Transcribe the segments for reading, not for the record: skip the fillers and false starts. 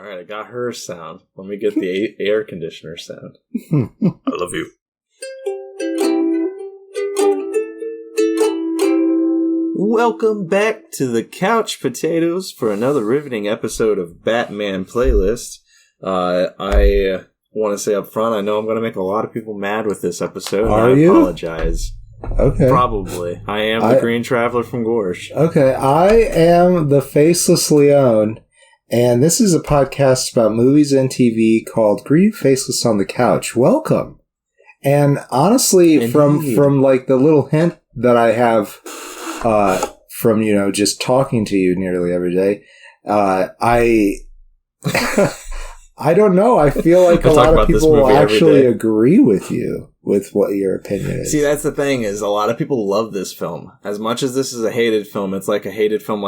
All right, I got her sound. Let me get the air conditioner sound. I love you. Welcome back to the Couch Potatoes for another riveting episode of Batman Playlist. I want to say up front, I know I'm going to make a lot of people mad with this episode. Are you? I apologize. Okay. Probably. I am the Green Traveler from Gorsh. Okay, I am the Faceless Leone, and this is a podcast about movies and TV called Green Faceless on the Couch. Welcome. And honestly, Indeed. from like the little hint that I have from, just talking to you nearly every day, I don't know. I feel like a lot of people will actually agree with you with what your opinion is. See, that's the thing, is a lot of people love this film. As much as this is a hated film, it's like a hated film,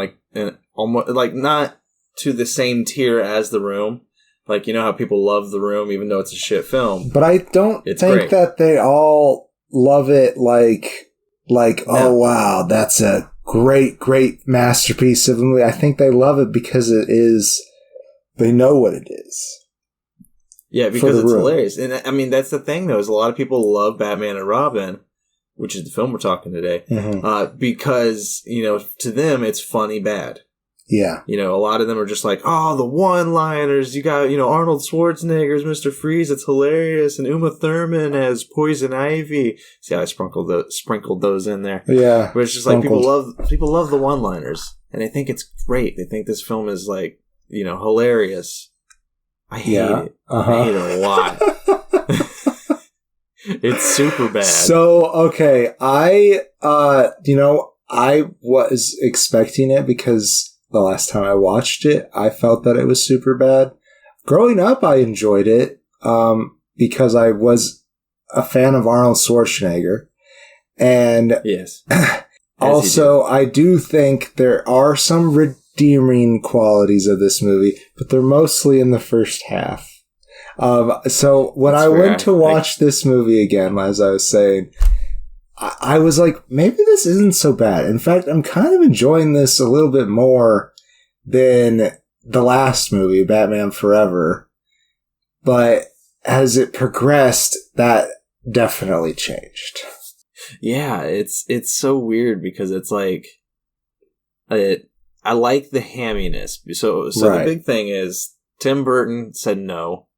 almost like not to the same tier as The Room. Like, you know how people love The Room even though it's a shit film. But I don't think that they all love it like no. Oh wow, that's a great masterpiece of a movie. I think they love it because they know what it is. Yeah, because it's hilarious. And I mean, that's the thing, though, is a lot of people love Batman and Robin, which is the film we're talking today, because, to them, it's funny bad. Yeah. A lot of them are just like, oh, the one-liners. You got, Arnold Schwarzenegger as Mr. Freeze. It's hilarious. And Uma Thurman as Poison Ivy. See how I sprinkled those in there? Yeah. But it's just like people love the one-liners. And they think it's great. They think this film is like, hilarious. I hate it. I hate it a lot. It's super bad. So, okay, I was expecting it because the last time I watched it, I felt that it was super bad. Growing up, I enjoyed it because I was a fan of Arnold Schwarzenegger. And yes. Also, I do think there are some redeeming qualities of this movie, but they're mostly in the first half. So when I went to watch this movie again, as I was saying, I was like, maybe this isn't so bad. In fact, I'm kind of enjoying this a little bit more than the last movie, Batman Forever. But as it progressed, that definitely changed. Yeah, it's so weird because it's like I like the hamminess. So The big thing is Tim Burton said no.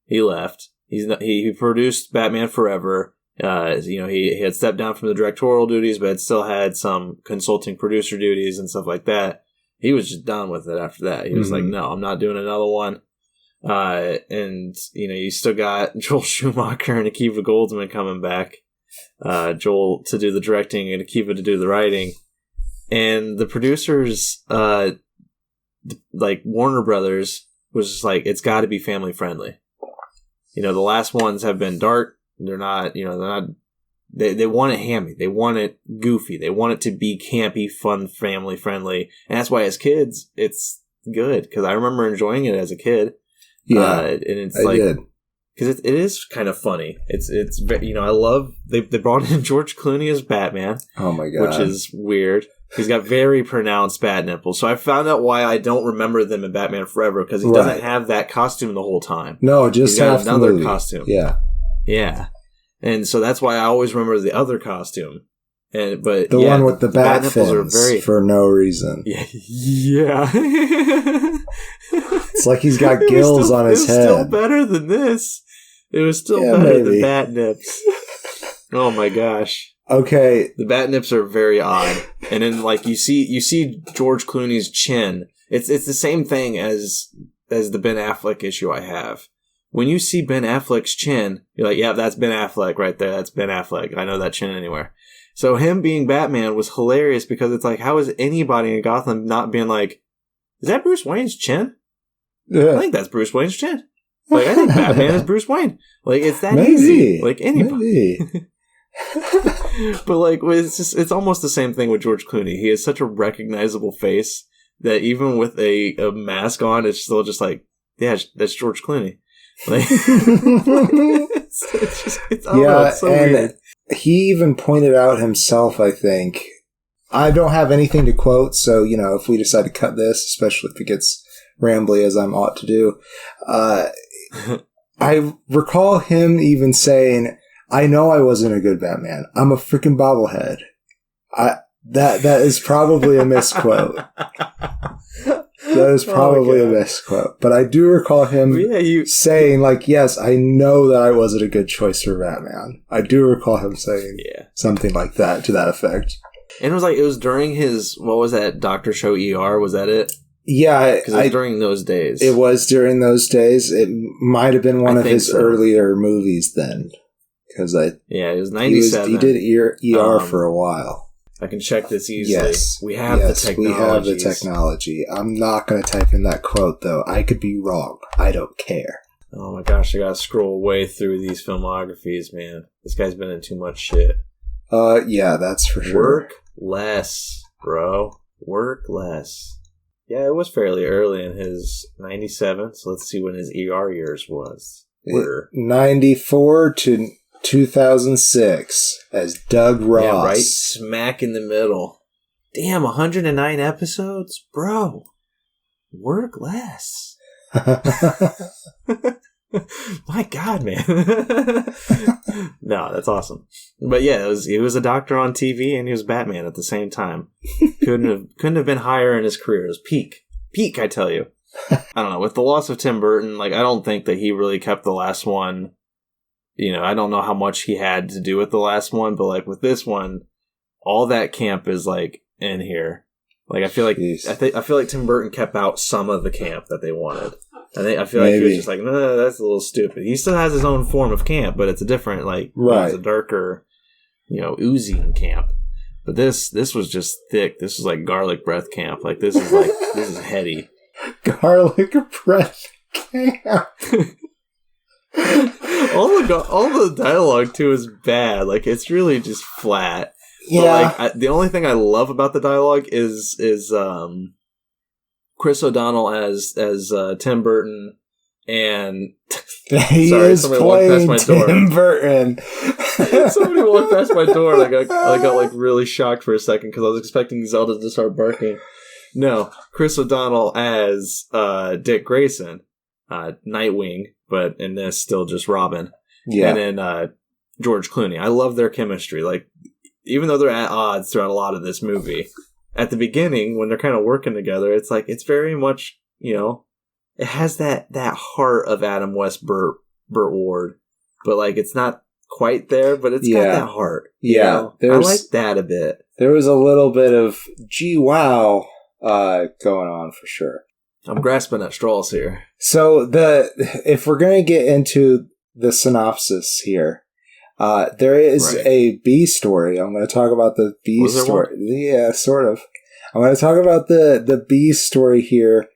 He left. He produced Batman Forever. He had stepped down from the directorial duties, but had still had some consulting producer duties and stuff like that. He was just done with it after that. He was like, no, I'm not doing another one. You still got Joel Schumacher and Akiva Goldsman coming back. Joel to do the directing and Akiva to do the writing. And the producers, like Warner Brothers, was just like, it's got to be family friendly. The last ones have been dark. They want it hammy. They want it goofy. They want it to be campy, fun, family friendly. And that's why as kids, it's good. Because I remember enjoying it as a kid. Yeah. And it's because it is kind of funny. It's I love, they brought in George Clooney as Batman. Oh my God. Which is weird. He's got very pronounced bat nipples. So I found out why I don't remember them in Batman Forever, because he doesn't have that costume the whole time. No, just he's got another movie. Costume. Yeah. Yeah. And so that's why I always remember the other costume. But the one with the bat fins are for no reason. Yeah. Yeah. It's like he's got gills on his head. It was still better than this. It was still better than bat nips. Oh my gosh. Okay. The bat nips are very odd. And then you see George Clooney's chin. It's the same thing as the Ben Affleck issue I have. When you see Ben Affleck's chin, you're like, yeah, that's Ben Affleck right there. That's Ben Affleck. I know that chin anywhere. So him being Batman was hilarious because it's like, how is anybody in Gotham not being like, is that Bruce Wayne's chin? Yeah. I think that's Bruce Wayne's chin. I think Batman is Bruce Wayne. It's that Maybe. easy. Anybody. Maybe. But it's almost the same thing with George Clooney. He has such a recognizable face that even with a mask on, it's still just like, yeah, that's George Clooney. It's so weird. He even pointed out himself, I think. I don't have anything to quote, so, if we decide to cut this, especially if it gets rambly as I ought to do. I recall him even saying, "I know I wasn't a good Batman. I'm a freaking bobblehead." That is probably a misquote. That is probably a misquote. But I do recall him saying, like, yes, I know that I wasn't a good choice for Batman. I do recall him saying something like that, to that effect. And it was during his, what was that, Doctor Show ER? Was that it? Yeah. Because it was during those days. It was during those days. It might have been one of his earlier movies then. Because it was 97. He did ER for a while. I can check this easily. Yes, we have the technology. We have the technology. I'm not going to type in that quote, though. I could be wrong. I don't care. Oh my gosh, I got to scroll way through these filmographies, man. This guy's been in too much shit. Yeah, that's for sure. Work less, bro. Work less. Yeah, it was fairly early in his 97, so let's see when his ER years was. 94 to 2006 as Doug Ross. Yeah, right smack in the middle. Damn, 109 episodes? Bro, work less. My God, man. No, that's awesome. But yeah, he was a doctor on TV and he was Batman at the same time. Couldn't have been higher in his career. It was peak. Peak, I tell you. I don't know. With the loss of Tim Burton, like, I don't think that he really kept the last one. You know, I don't know how much he had to do with the last one, but like with this one, all that camp is like in here. Like I feel like Tim Burton kept out some of the camp that they wanted. I feel like he was just like, no, that's a little stupid. He still has his own form of camp, but it's a different, like, it's a darker, oozing camp. But this was just thick. This was like garlic breath camp. Like this is heady. Garlic breath camp. all the dialogue too is bad. Like it's really just flat. Yeah. But, like the only thing I love about the dialogue is Chris O'Donnell as Tim Burton, and he is playing Tim Burton. Somebody walked past my door, and I got like really shocked for a second because I was expecting Zelda to start barking. No, Chris O'Donnell as Dick Grayson, Nightwing, but in this still just Robin. Yeah, and then George Clooney. I love their chemistry. Like even though they're at odds throughout a lot of this movie, at the beginning when they're kind of working together, it's like it's very much it has that heart of Adam West, Burt Ward, but like it's not quite there, but it's got that heart. Yeah, I like that a bit. There was a little bit of gee wow going on for sure. I'm grasping at straws here. So if we're going to get into the synopsis here, there is a B story. I'm going to talk about the B story. Yeah, sort of. I'm going to talk about the B story here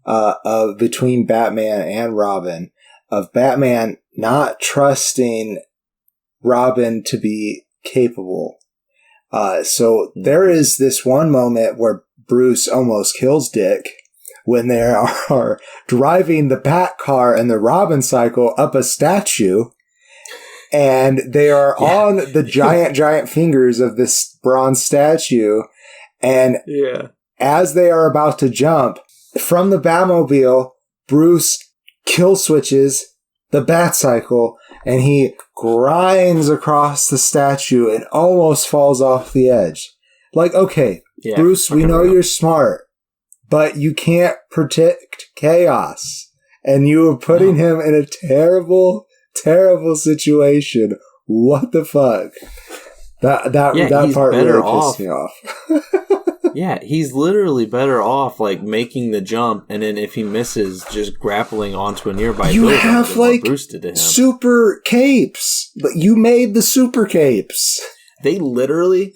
of between Batman and Robin, of Batman not trusting Robin to be capable. So there is this one moment where Bruce almost kills Dick when they are driving the Bat car and the Robin cycle up a statue, and they are on the giant fingers of this bronze statue, and as they are about to jump from the Batmobile, Bruce kill switches the Bat cycle, and he grinds across the statue and almost falls off the edge. Like, okay, Bruce, we know you're smart, but you can't predict chaos. And you were putting him in a terrible, terrible situation. What the fuck? That part really pissed me off. Yeah, he's literally better off like making the jump, and then if he misses, just grappling onto a nearby building. You have like Bruce did to him. Super capes. You made the super capes. They literally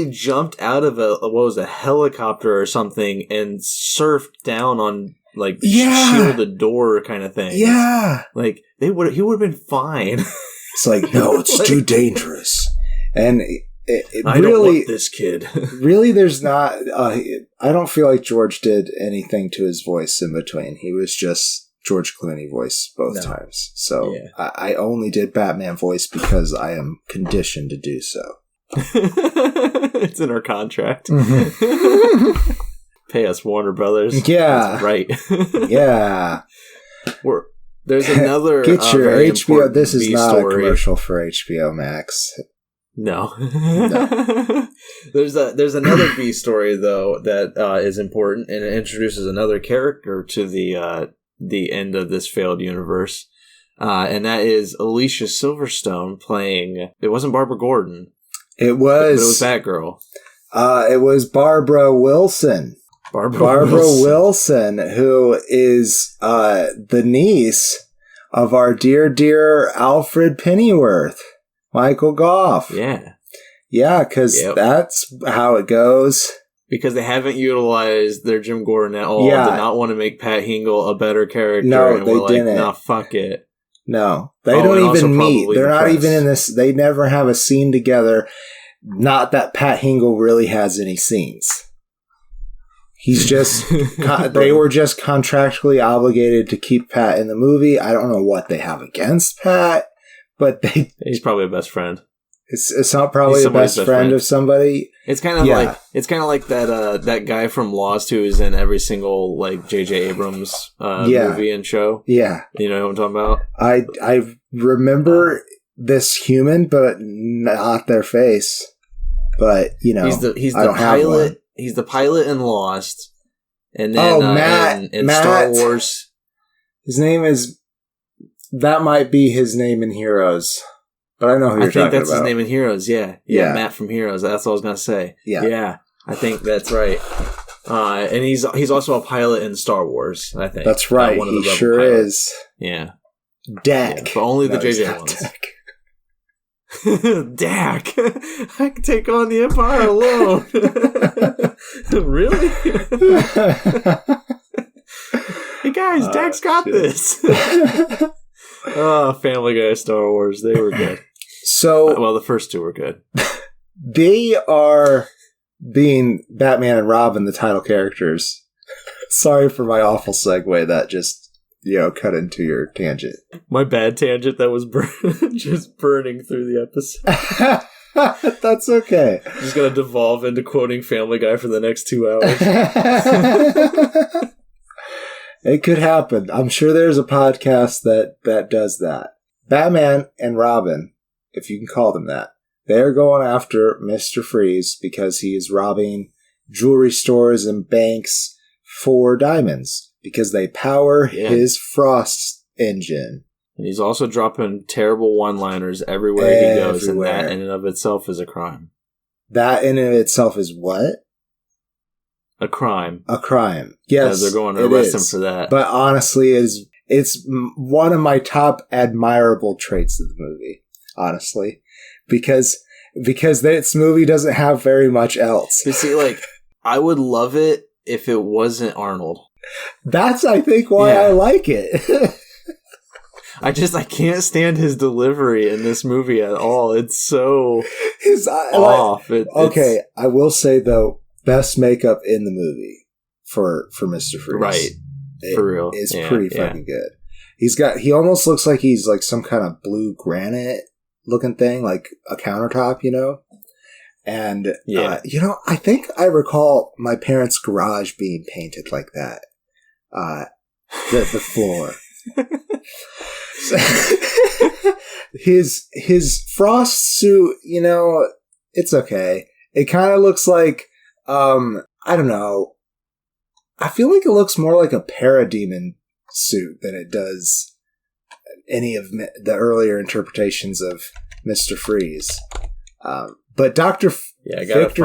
jumped out of a helicopter or something and surfed down on like shielded door kind of thing. Yeah, like he would have been fine. It's like, no, it's too dangerous, and I don't want this kid. Really, there's not. I don't feel like George did anything to his voice in between. He was just George Clooney voice both times. So I only did Batman voice because I am conditioned to do so. It's in our contract. Mm-hmm. Pay us, Warner Brothers. Yeah. That's right. Yeah. There's another Get your very HBO. This is not story. a commercial for HBO Max. No. There's another B story though that is important, and it introduces another character to the end of this failed universe, and that is Alicia Silverstone playing. It wasn't Barbara Gordon. It was. But it was Batgirl. It was Barbara Wilson. Barbara Wilson, who is the niece of our dear Alfred Pennyworth, Michael Goff. Yeah. Yeah, because that's how it goes. Because they haven't utilized their Jim Gordon at all. Yeah. Did not want to make Pat Hingle a better character. No, and they we're didn't. Like, nah, fuck it. No, they don't even meet. They're not even in this. They never have a scene together. Not that Pat Hingle really has any scenes. He's just, they were just contractually obligated to keep Pat in the movie. I don't know what they have against Pat, but he's probably a best friend. It's not probably the best friend of somebody. It's kind of like that guy from Lost who is in every single like J.J. Abrams movie and show. Yeah, you know what I'm talking about. I remember this human, but not their face. But you know, he's the pilot. He's the pilot in Lost, and then Matt in Star Wars. His name is. That might be his name in Heroes. But I know who you're talking about. I think that's his name in Heroes, yeah, Matt from Heroes. That's what I was going to say. Yeah, I think that's right. And he's also a pilot in Star Wars, I think. That's right, one of the he sure pilots. is. Yeah. Dak. Yeah, but only the JJ ones. Dak! I can take on the Empire alone! Really? Hey guys, Dak's got this! Family Guy, Star Wars, they were good. So, well, the first two were good. They are being Batman and Robin, the title characters. Sorry for my awful segue that just, cut into your tangent. My bad tangent that was just burning through the episode. That's okay. I'm just going to devolve into quoting Family Guy for the next 2 hours. It could happen. I'm sure there's a podcast that does that. Batman and Robin, if you can call them that, they're going after Mr. Freeze because he is robbing jewelry stores and banks for diamonds because they power his Frost engine. And he's also dropping terrible one-liners everywhere he goes, and that in and of itself is a crime. That in and of itself is what? A crime. A crime. Yes, they're going to arrest him for that. But honestly, it's one of my top admirable traits of the movie. Honestly, because this movie doesn't have very much else. You see, I would love it if it wasn't Arnold. That's, I think, why I like it. I can't stand his delivery in this movie at all. It's so off. I will say though, best makeup in the movie for Mr. Freeze. Right. For real. It's pretty fucking good. He almost looks like he's like some kind of blue granite looking thing, like a countertop, And, I think I recall my parents' garage being painted like that. The floor. His Frost suit, it's okay. It kind of looks like, I don't know. I feel like it looks more like a parademon suit than it does any of the earlier interpretations of Mr. Freeze. But Victor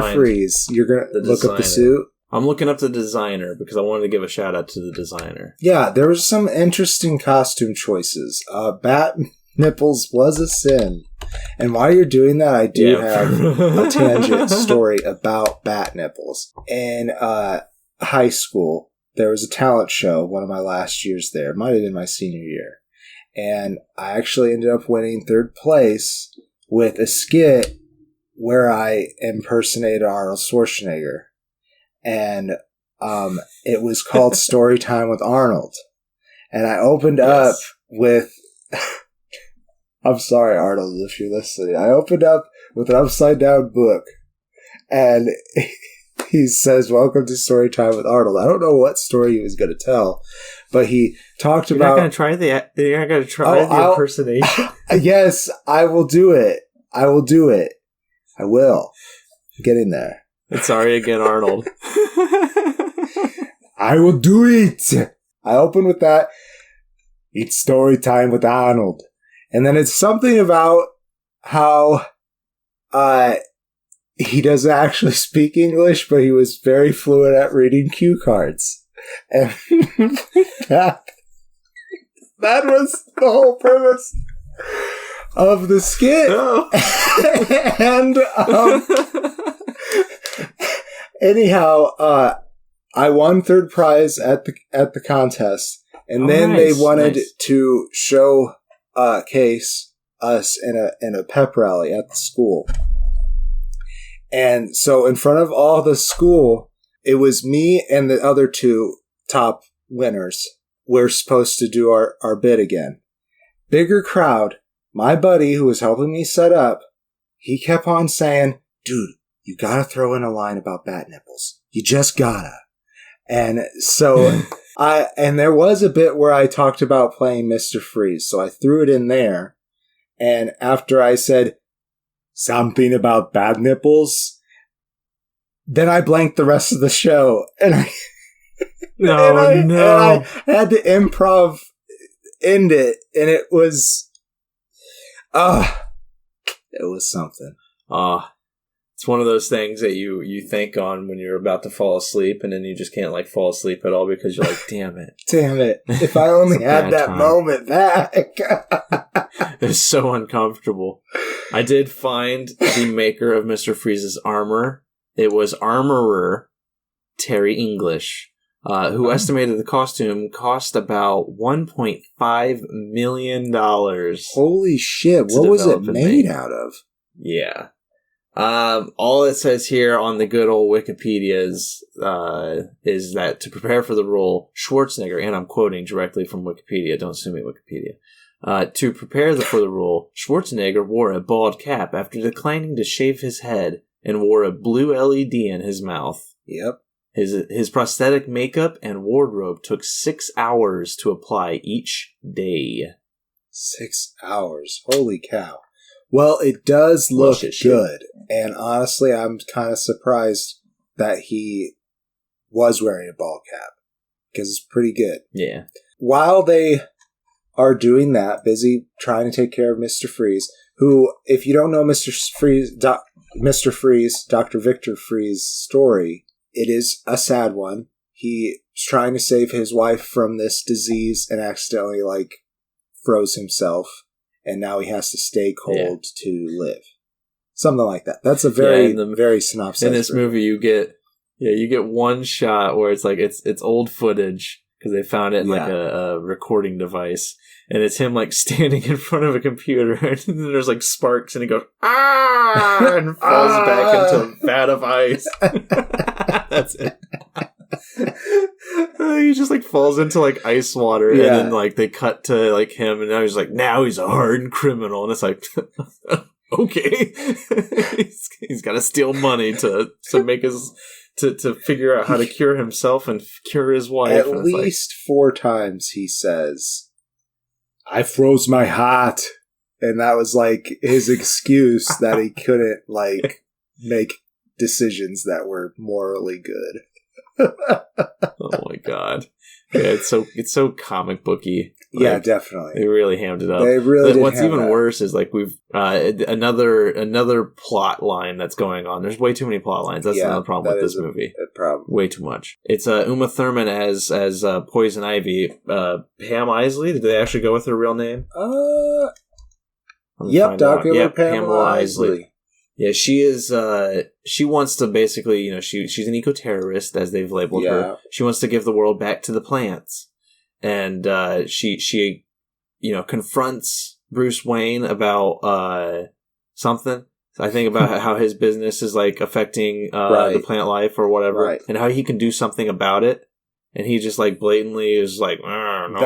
Freeze, you're going to look up the suit? I'm looking up the designer because I wanted to give a shout out to the designer. Yeah, there was some interesting costume choices. Bat nipples was a sin. And while you're doing that, I do have a tangent story about bat nipples. In high school, there was a talent show, one of my last years there. It might have been my senior year. And I actually ended up winning third place with a skit where I impersonated Arnold Schwarzenegger. And it was called Storytime with Arnold. And I opened up with... I'm sorry, Arnold, if you're listening. I opened up with an upside-down book. And he says, "Welcome to Storytime with Arnold." I don't know what story he was going to tell, but he talked about. You're not going to try the impersonation. Yes, I will do it. I will. I'm getting there. Sorry again, Arnold. I will do it. I open with that. It's story time with Arnold. And then it's something about how he doesn't actually speak English, but he was very fluent at reading cue cards. And that was the whole premise of the skit. Oh. And anyhow, I won third prize at the contest, and then they wanted to showcase us in a pep rally at the school. And so in front of all the school, it was me and the other two top winners. We're supposed to do our bid again. Bigger crowd. My buddy, who was helping me set up, he kept on saying, "Dude, you gotta throw in a line about bat nipples. You just gotta." And so and there was a bit where I talked about playing Mr. Freeze, so I threw it in there. And after I said something about bat nipples, then I blanked the rest of the show. And I I had to improv end it, and it was something. It's one of those things that you think on when you're about to fall asleep, and then you just can't fall asleep at all because you're like, damn it. Damn it. If I only had that moment back. It's so uncomfortable. I did find the maker of Mr. Freeze's armor. It was armorer Terry English, who estimated the costume cost about $1.5 million. Holy shit. What was it made out of? Yeah. All it says here on the good old Wikipedia is that to prepare for the role, Schwarzenegger, and I'm quoting directly from Wikipedia, don't sue me, Wikipedia. To prepare for the role, Schwarzenegger wore a bald cap after declining to shave his head and wore a blue LED in his mouth. Yep. His prosthetic makeup and wardrobe took 6 hours to apply each day. 6 hours. Holy cow. Well, it does look good. And honestly, I'm kind of surprised that he was wearing a ball cap, because it's pretty good. Yeah. While they are doing that, busy trying to take care of Mr. Freeze, who, if you don't know Mr. Freeze, Dr. Victor Freeze's story, it is a sad one. He's trying to save his wife from this disease and accidentally, froze himself. And now he has to stay cold to live. Something like that. That's a very synopsis. In this movie, you get one shot where it's old footage because they found it in a recording device, and it's him standing in front of a computer, and then there's sparks, and he goes and falls back into a vat of ice. That's it. He just falls into ice water, and then they cut to him, and now he's a hardened criminal, and it's okay. he's got to steal money to make his to figure out how to cure himself and cure his wife. At least 4 times he says, "I froze my heart," and that was his excuse that he couldn't make decisions that were morally good. Oh my god! Yeah, it's so comic booky. Yeah, definitely. They really hammed it up. They really did. What's even worse is we've another plot line that's going on. There's way too many plot lines. That's another problem with this movie. A problem. Way too much. It's Uma Thurman as Poison Ivy. Pam Isley. Did they actually go with her real name? Yep, Dr. Pamela Isley. Yeah, she is. She wants to basically, she's an eco-terrorist, as they've labeled her. She wants to give the world back to the plants, and she confronts Bruce Wayne about something. I think about how his business is affecting the plant life or whatever, and how he can do something about it. And he just blatantly is no, I don't know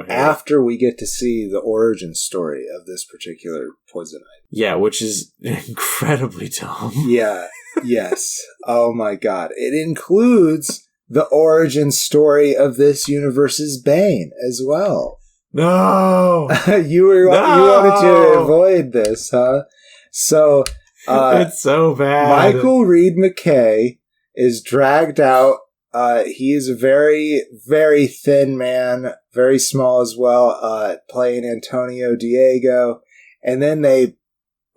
ahead. After we get to see the origin story of this particular poison ivy. Yeah, which is incredibly dumb. Yeah, yes. Oh my god. It includes the origin story of this universe's Bane as well. No! You wanted to avoid this, huh? So, it's so bad. Michael Reed McKay is dragged out. He is a very, very thin man, very small as well, playing Antonio Diego. And then they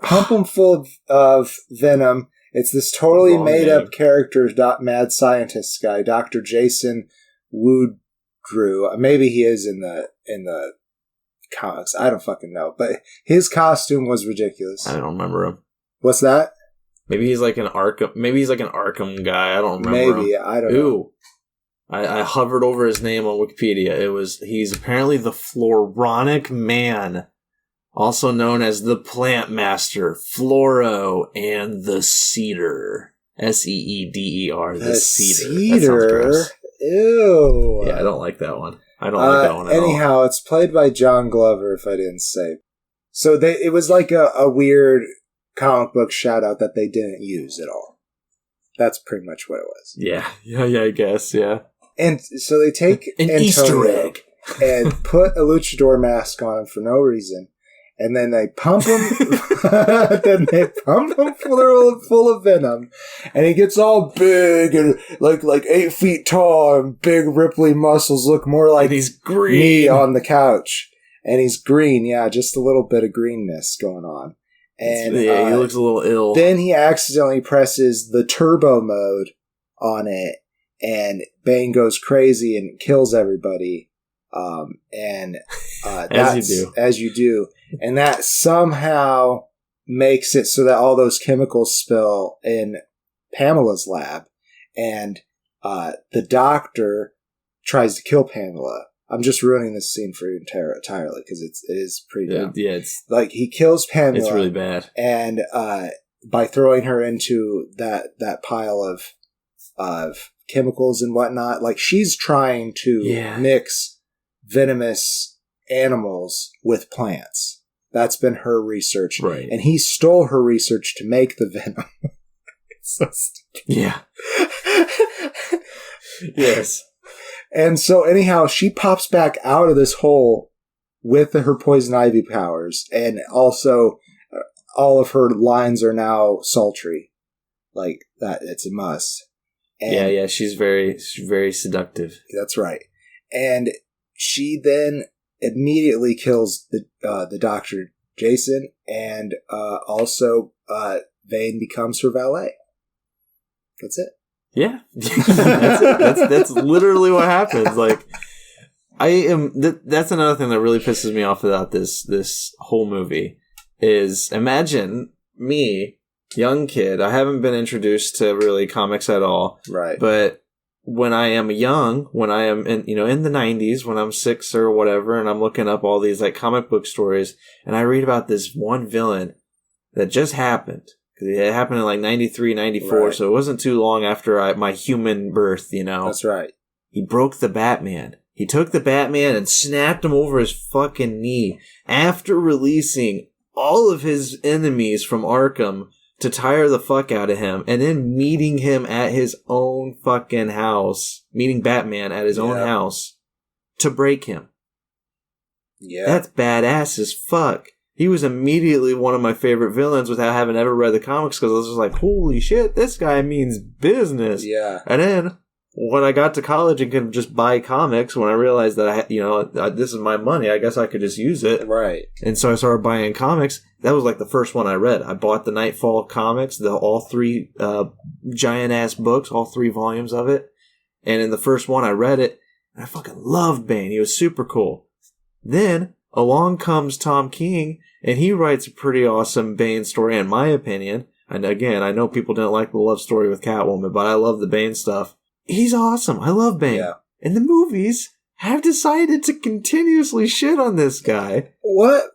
pump him full of venom. It's this totally made-up character, mad scientist guy, Dr. Jason Woodrue. Maybe he is in the comics. I don't fucking know. But his costume was ridiculous. I don't remember him. What's that? Maybe he's like an Arkham. Maybe he's like an Arkham guy. I don't remember. Maybe I don't know. I hovered over his name on Wikipedia. He's apparently the Floronic Man, also known as the Plant Master, Floro, and the Cedar. Seeder. The Cedar. Ew. Yeah, I don't like that one. I don't like that one at all. Anyhow, it's played by John Glover. If I didn't say, so it was like a weird comic book shout out that they didn't use at all. That's pretty much what it was. Yeah, I guess, yeah. And so they take an Antonio Easter egg and put a luchador mask on him for no reason, and then they pump him. full of venom, and he gets all big and like 8 feet tall and big ripply muscles. Look more like he's green me on the couch, and he's green. Yeah, just a little bit of greenness going on. And he looks a little ill. Then he accidentally presses the turbo mode on it, and Bane goes crazy and kills everybody. As you do. And that somehow makes it so that all those chemicals spill in Pamela's lab, and the doctor tries to kill Pamela. I'm just ruining this scene for you entirely because it is pretty dumb. Yeah, it's like he kills Pamela. It's really bad. And by throwing her into that pile of chemicals and whatnot, like she's trying to mix venomous animals with plants. That's been her research. Right. And he stole her research to make the venom. It's so stupid. Yeah. Yes. And so anyhow, she pops back out of this hole with her poison ivy powers, and also all of her lines are now sultry. Like that, it's a must. And she's very seductive. That's right. And she then immediately kills the Dr. Jason, and also Bane becomes her valet. That's it. Yeah, that's literally what happens. Like, that's another thing that really pisses me off about this whole movie is imagine me, young kid. I haven't been introduced to really comics at all, right? But when I am in the 90s, when I'm 6 or whatever, and I'm looking up all these like comic book stories, and I read about this one villain that just happened. It happened in like 93, 94, right. So it wasn't too long after my human birth, That's right. He broke the Batman. He took the Batman and snapped him over his fucking knee after releasing all of his enemies from Arkham to tire the fuck out of him, and then meeting him at his own fucking house, meeting Batman at his own house to break him. Yeah. That's badass as fuck. He was immediately one of my favorite villains without having ever read the comics, because I was just like, holy shit, this guy means business. Yeah. And then when I got to college and could just buy comics, when I realized that this is my money, I guess I could just use it. Right. And so I started buying comics. That was like the first one I read. I bought the Nightfall comics, all 3 giant ass books, all 3 volumes of it. And in the first one I read it, and I fucking loved Bane. He was super cool. Then along comes Tom King, and he writes a pretty awesome Bane story, in my opinion. And again, I know people didn't like the love story with Catwoman, but I love the Bane stuff. He's awesome. I love Bane. Yeah. And the movies have decided to continuously shit on this guy. What?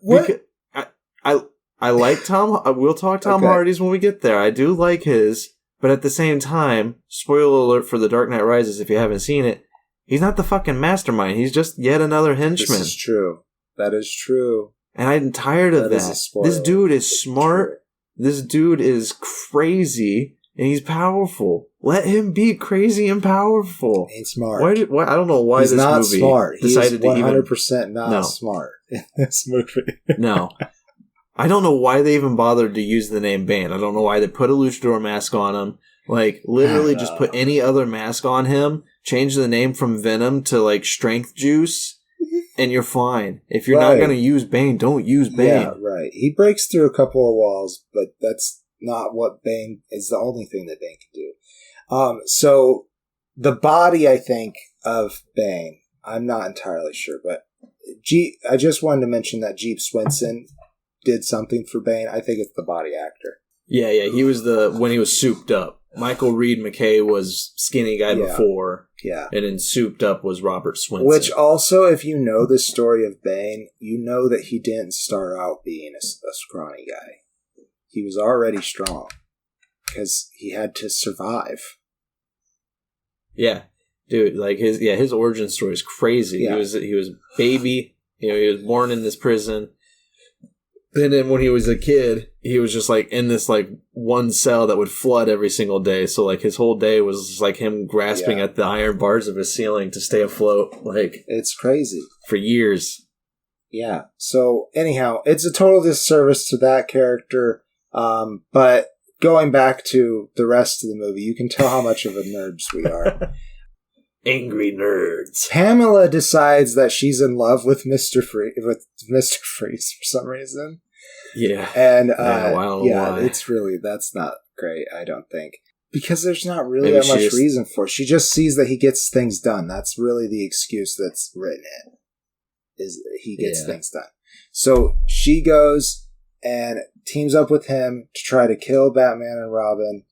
I like Tom. We'll talk Tom Hardy's when we get there. I do like his, but at the same time, spoiler alert for The Dark Knight Rises if you haven't seen it, He's not the fucking mastermind. He's just yet another henchman. This is true. That is true. And I'm tired of that. This dude is smart. This dude is crazy. And he's powerful. Let him be crazy and powerful. He's smart. Why I don't know why he's this not movie smart. decided He's 100% to not smart in this movie. No. I don't know why they even bothered to use the name Bane. I don't know why they put a luchador mask on him. Like, literally just put any other mask on him, change the name from Venom to, like, Strength Juice, and you're fine. If you're not going to use Bane, don't use Bane. Yeah, right. He breaks through a couple of walls, but that's not what Bane is the only thing that Bane can do. So the body, I think, of Bane, I'm not entirely sure, but I just wanted to mention that Jeep Swenson did something for Bane. I think it's the body actor. Yeah, he was when he was souped up. Michael Reed McKay was skinny guy before. Yeah. And then souped up was Robert Swenson. Which also, if you know the story of Bane, you know that he didn't start out being a scrawny guy. He was already strong because he had to survive. Yeah, dude, like his origin story is crazy. Yeah. He was baby, he was born in this prison. And then when he was a kid, he was just like in this like one cell that would flood every single day. So like his whole day was just like him grasping at the iron bars of his ceiling to stay afloat. Like, it's crazy for years. Yeah. So anyhow, it's a total disservice to that character. But going back to the rest of the movie, you can tell how much of a nerds we are. Angry nerds. Pamela decides that she's in love with Mr. Freeze for some reason. Yeah. And I don't know why. That's not great, I don't think. Because there's not really that much reason for it. She just sees that he gets things done. That's really the excuse that's written in. Is he gets things done. So she goes and teams up with him to try to kill Batman and Robin.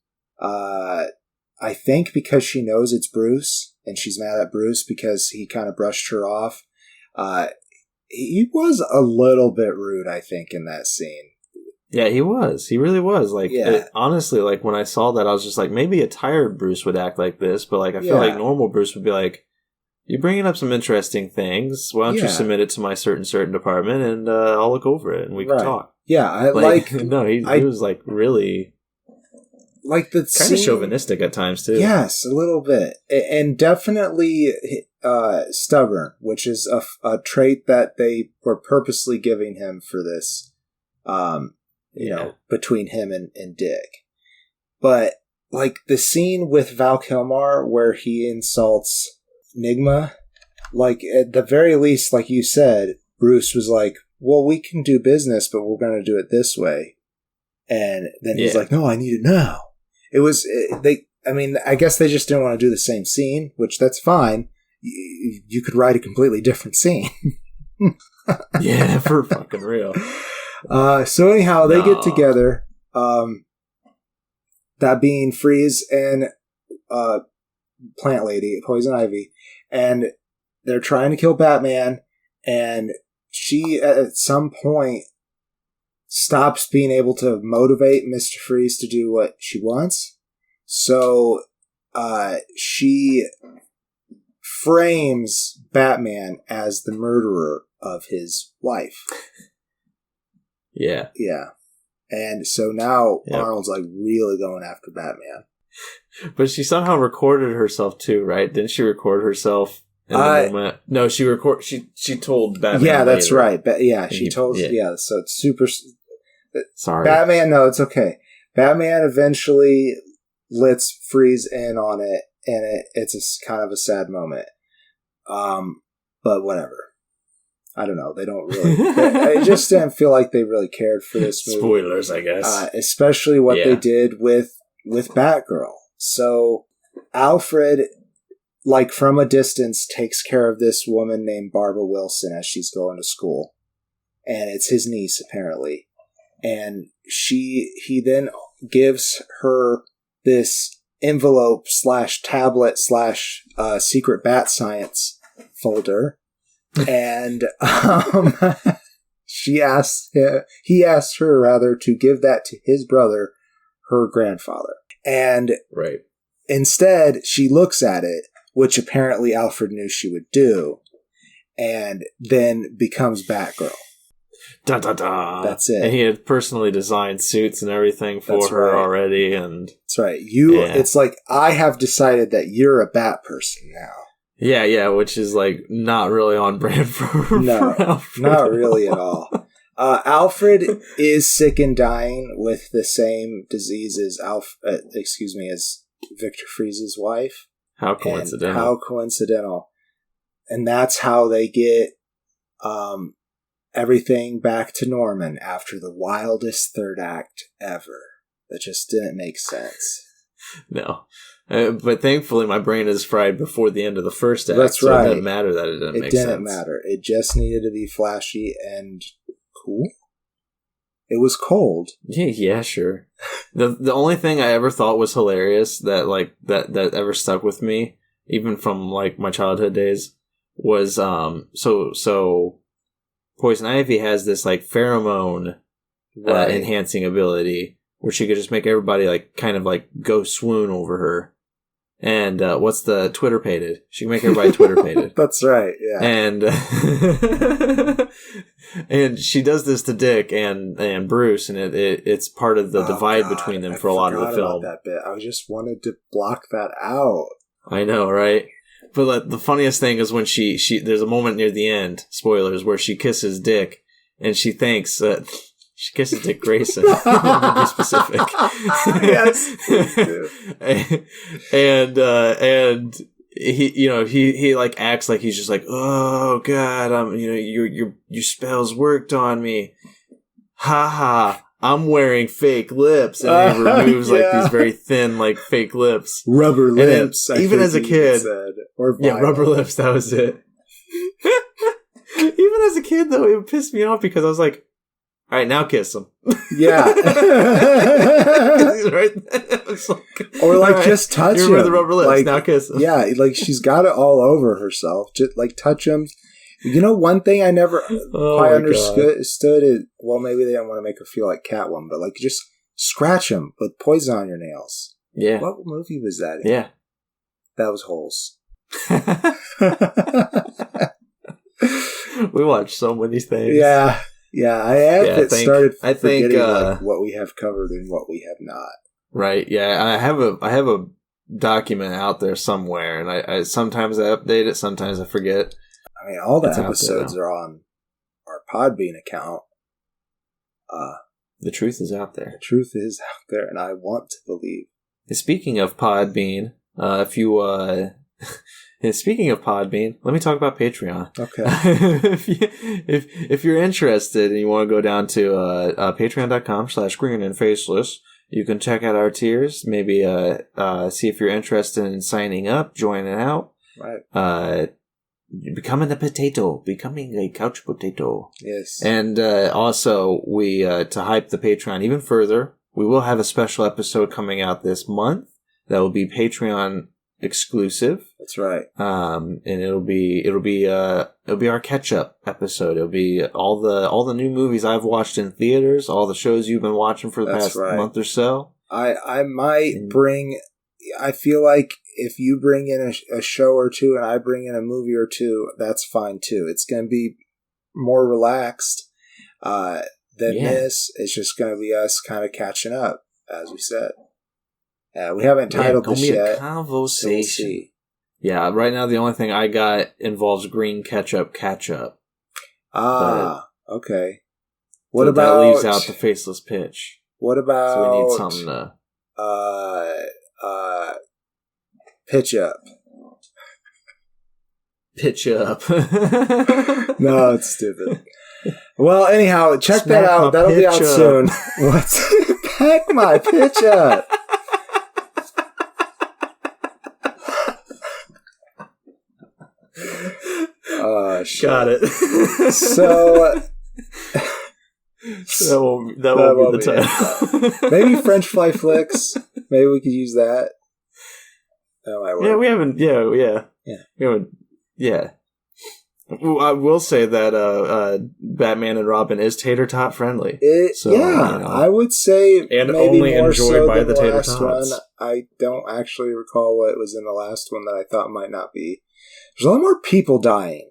I think because she knows it's Bruce, and she's mad at Bruce because he kind of brushed her off. He was a little bit rude, I think, in that scene. Yeah, he was. He really was. Like, honestly, like, when I saw that, I was just like, maybe a tired Bruce would act like this, but, like, I feel like normal Bruce would be like, you're bringing up some interesting things. Why don't you submit it to my certain department, and I'll look over it, and we can talk. Yeah, I like... No, he was, like, really... Like the kind of chauvinistic at times, too. Yes, a little bit. And definitely stubborn, which is a trait that they were purposely giving him for this, you know, between him and Dick. But, like, the scene with Val Kilmer where he insults Nigma, like, at the very least, like you said, Bruce was like, well, we can do business, but we're going to do it this way. And then he's like, no, I need it now. It was, I guess they just didn't want to do the same scene, which that's fine. You could write a completely different scene. Yeah, for fucking real. So anyhow, they get together. That being Freeze and Plant Lady, Poison Ivy, and they're trying to kill Batman, and she, at some point, stops being able to motivate Mr. Freeze to do what she wants. So she frames Batman as the murderer of his wife. Yeah. Yeah. And so now Arnold's like really going after Batman. But she somehow recorded herself too, right? Didn't she record herself in the moment? No, she told Batman. Yeah, that's right. She told. Yeah, so it's super. Sorry, Batman. No, it's okay. Batman eventually lets Freeze in on it, and it's kind of a sad moment. But whatever. I don't know. They don't really. I just didn't feel like they really cared for this movie. Spoilers, I guess. Especially what they did with Batgirl. So Alfred, like from a distance, takes care of this woman named Barbara Wilson as she's going to school, and it's his niece apparently. And he then gives her this envelope / tablet / secret bat science folder. And he asks her rather to give that to his brother, her grandfather. And instead she looks at it which apparently Alfred knew she would do, and then becomes Batgirl. Da da da. That's it. And he had personally designed suits and everything for her already, and that's right. It's like, I have decided that you're a Bat person now. Yeah, which is like not really on brand for Alfred. Not really at all. Alfred is sick and dying with the same disease as as Victor Freeze's wife. How coincidental. And that's how they get everything back to Norman after the wildest third act ever. That just didn't make sense. No. But thankfully my brain is fried before the end of the first act. That's right. So it didn't matter that it didn't make sense. It didn't matter. It just needed to be flashy and cool. It was cold. Yeah, sure. The only thing I ever thought was hilarious that ever stuck with me, even from like my childhood days, was so Poison Ivy has this like pheromone enhancing ability where she could just make everybody like kind of like go swoon over her. And what's the Twitter pated? She can make everybody Twitter pated. That's right, yeah. And and she does this to Dick and Bruce, and it's part of the divide between them for a lot of the film. About that bit. I just wanted to block that out. I know, right? But the funniest thing is when she there's a moment near the end, spoilers, where she kisses Dick, and she thanks. She kisses Dick Grayson. To be specific. Yes. and he like acts like he's just like, oh God, your spells worked on me. Ha ha. I'm wearing fake lips, and he removes like these very thin like fake lips, rubber lips. Even as a kid, rubber lips. That was it. Even as a kid, though, it pissed me off because I was like, all right, now kiss him. Yeah. He's right there. Or like, just touch him. The rubber lips, now kiss him. Yeah, like she's got it all over herself. Just like touch him. You know, one thing I never quite understood is, well, maybe they don't want to make her feel like Catwoman, but like just scratch him with poison on your nails. Yeah. What movie was that in? Yeah. That was Holes. We watched so many things. Yeah. Yeah, I started forgetting like, what we have covered and what we have not. Right, yeah. I have a document out there somewhere, and I sometimes I update it, sometimes I forget. I mean, all the episodes are on our Podbean account. The truth is out there. The truth is out there, and I want to believe. Speaking of Podbean, speaking of Podbean, let me talk about Patreon. Okay. if you're interested and you want to go down to patreon.com/greenandfaceless, you can check out our tiers. Maybe see if you're interested in signing up, joining out. Right. Becoming a couch potato. Yes. And also, we to hype the Patreon even further, we will have a special episode coming out this month that will be Patreon exclusive. That's right. And it'll be our catch up episode. It'll be all the new movies I've watched in theaters, all the shows you've been watching for the past month or so. I might bring. I feel like if you bring in a show or two and I bring in a movie or two, that's fine too. It's going to be more relaxed than this. It's just going to be us kind of catching up, as we said. We haven't titled this yet. Conversation. Yeah, right now the only thing I got involves green ketchup catch-up. Okay. What about... That leaves out the faceless pitch. What about... So we need something to... pitch up. Pitch up. No, it's stupid. Well, anyhow, check that out. That'll be out soon. What's... Pack my pitch up. Got it. So that won't be the title. Maybe French Fly Flicks. Maybe we could use that. That might work. Yeah, we haven't. Yeah. We haven't. Yeah. I will say that Batman and Robin is tater tot friendly. I would say, and maybe only more enjoyed so by than the tater last tots. one. I don't actually recall what was in the last one that I thought might not be. There's a lot more people dying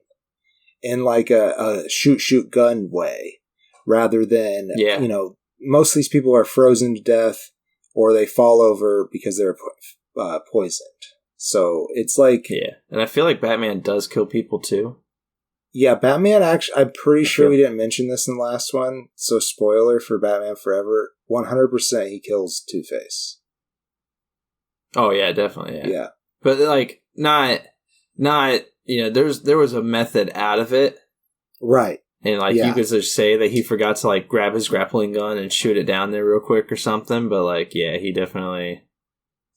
in like a shoot gun way, rather than most of these people are frozen to death or they fall over because they're poisoned. So it's like... Yeah, and I feel like Batman does kill people too. Yeah, Batman actually... I'm pretty sure we didn't mention this in the last one, so spoiler for Batman Forever, 100% he kills Two-Face. Oh yeah, definitely, Yeah. But like, not there was a method out of it. Right. And like you could just say that he forgot to like grab his grappling gun and shoot it down there real quick or something, but like, yeah, he definitely...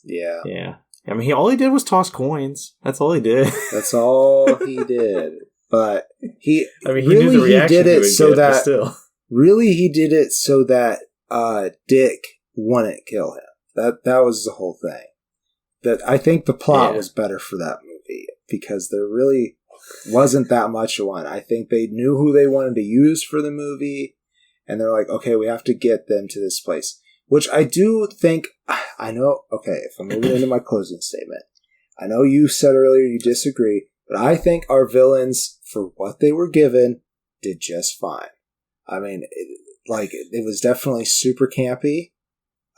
Yeah. Yeah. I mean, all he did was toss coins. That's all he did. That's all he did. But he knew the reaction did it so that still. Really he did it so that Dick wouldn't kill him. That was the whole thing. That I think the plot was better for that movie because there really wasn't that much of one. I think they knew who they wanted to use for the movie, and they're like, okay, we have to get them to this place. Which I do think, I know, okay, if I'm moving into my closing statement, I know you said earlier you disagree, but I think our villains, for what they were given, did just fine. I mean, it was definitely super campy,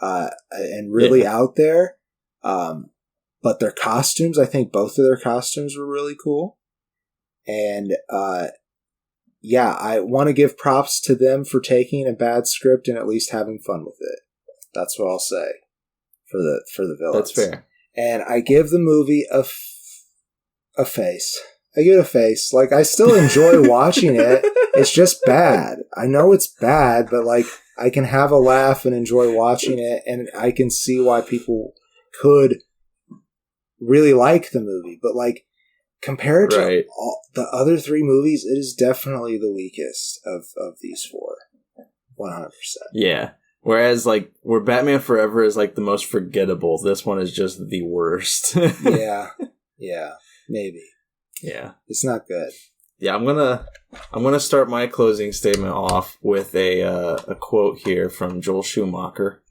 and really out there, but their costumes, I think both of their costumes were really cool. And, I want to give props to them for taking a bad script and at least having fun with it. That's what I'll say for the villains. That's fair. And I give the movie a face. I give it a face. Like, I still enjoy watching it. It's just bad. I know it's bad, but like, I can have a laugh and enjoy watching it, and I can see why people could really like the movie. But like, compared to all the other three movies, it is definitely the weakest of these four. 100%. Yeah. Whereas, like, where Batman Forever is, like, the most forgettable, this one is just the worst. Yeah, maybe. Yeah. It's not good. Yeah, I'm gonna start my closing statement off with a quote here from Joel Schumacher.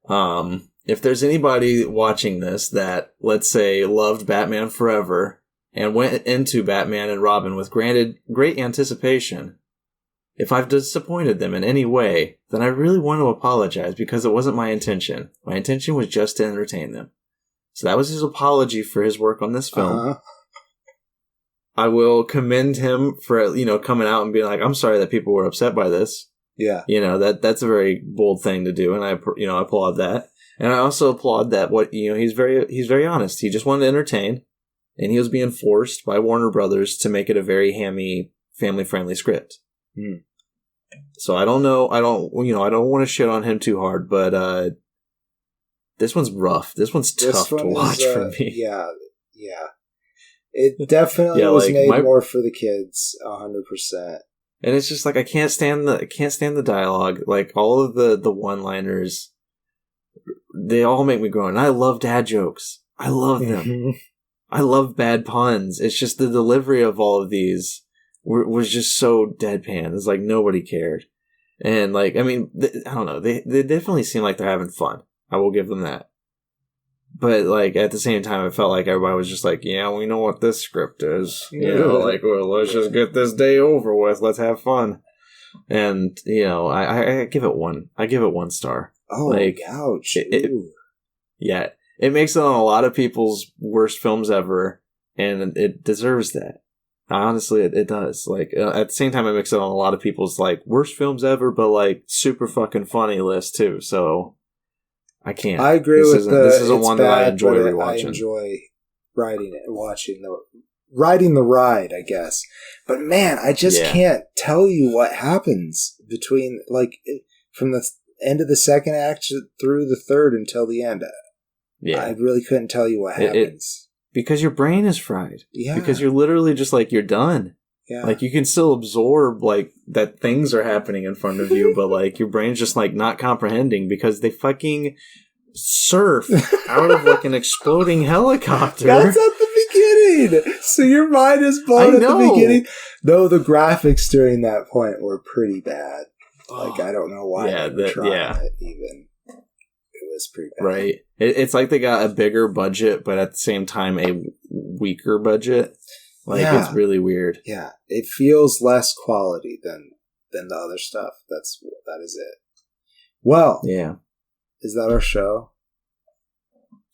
If there's anybody watching this that, let's say, loved Batman Forever and went into Batman and Robin with great anticipation, if I've disappointed them in any way, then I really want to apologize because it wasn't my intention. My intention was just to entertain them. So that was his apology for his work on this film. Uh-huh. I will commend him for, coming out and being like, I'm sorry that people were upset by this. Yeah. That's a very bold thing to do, and I applaud that. And I also applaud that he's very honest. He just wanted to entertain, and he was being forced by Warner Brothers to make it a very hammy, family-friendly script. So I don't know. I don't want to shit on him too hard, but this one's rough. This one's tough to watch for me. Yeah. It definitely was made more for the kids, 100%. And it's just like I can't stand the dialogue. Like all of the one-liners, they all make me groan. And I love dad jokes. I love them. I love bad puns. It's just the delivery of all of these was just so deadpan. It's like nobody cared. And like, I mean, I don't know. They definitely seem like they're having fun. I will give them that. But like at the same time, it felt like everybody was just like, yeah, we know what this script is. Well, let's just get this day over with. Let's have fun. And I give it one. I give it 1 star. Oh, like, ouch! It makes it on a lot of people's worst films ever, and it deserves that. Honestly, it does. Like at the same time, it makes it on a lot of people's like worst films ever, but like super fucking funny list too. So I can't. I agree with this isn't one that I enjoy rewatching. I enjoy riding it, riding the ride, I guess. But man, I just can't tell you what happens between from the end of the second act through the third until the end. Yeah, I really couldn't tell you what happens. Because your brain is fried. Yeah. Because you're literally just like, you're done. Yeah. Like, you can still absorb, like, that things are happening in front of you, but, like, your brain's just, like, not comprehending because they fucking surf out of, like, an exploding helicopter. That's at the beginning. mean? So your mind is blown at the beginning? Though the graphics during that point were pretty bad. Like, I don't know why they tried it even. It was pretty bad. Right. It's like they got a bigger budget, but at the same time, a weaker budget. Like, it's really weird. Yeah. It feels less quality than the other stuff. That is it. Well. Yeah. Is that our show?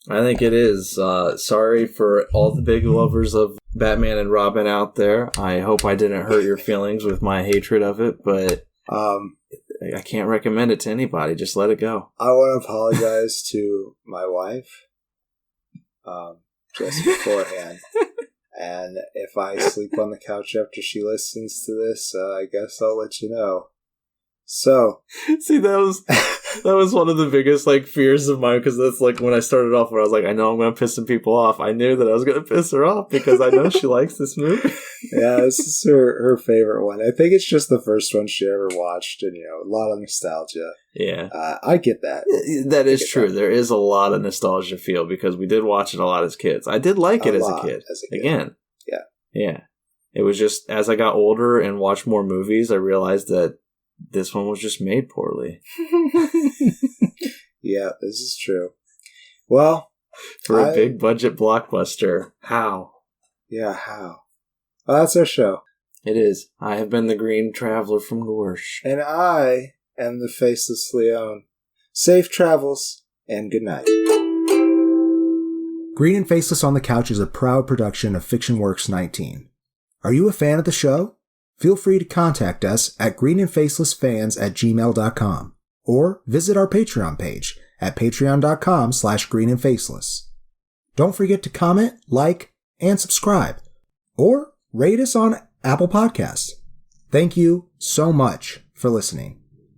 I think it is. Sorry for all the big lovers of Batman and Robin out there. I hope I didn't hurt your feelings with my hatred of it, but I can't recommend it to anybody. Just let it go. I want to apologize to my wife just beforehand. And if I sleep on the couch after she listens to this, I guess I'll let you know. So, see, that was one of the biggest fears of mine, because that's when I started off, where I was like, I know I'm going to piss some people off. I knew that I was going to piss her off because I know she likes this movie. Yeah, this is her favorite one. I think it's just the first one she ever watched, and a lot of nostalgia. Yeah, I get that. That is true. There is a lot of nostalgia feel because we did watch it a lot as kids. I did like it as a kid. Again, yeah. It was just as I got older and watched more movies, I realized that this one was just made poorly. Yeah, this is true. Well, for a big budget blockbuster, how? Yeah, how? Well, that's our show. It is. I have been the Green Traveler from Gorsh. And I am the Faceless Leon. Safe travels, and good night. Green and Faceless on the Couch is a proud production of FictionWorks 19. Are you a fan of the show? Feel free to contact us at greenandfacelessfans@gmail.com or visit our Patreon page at patreon.com/greenandfaceless. Don't forget to comment, like, and subscribe, or rate us on Apple Podcasts. Thank you so much for listening.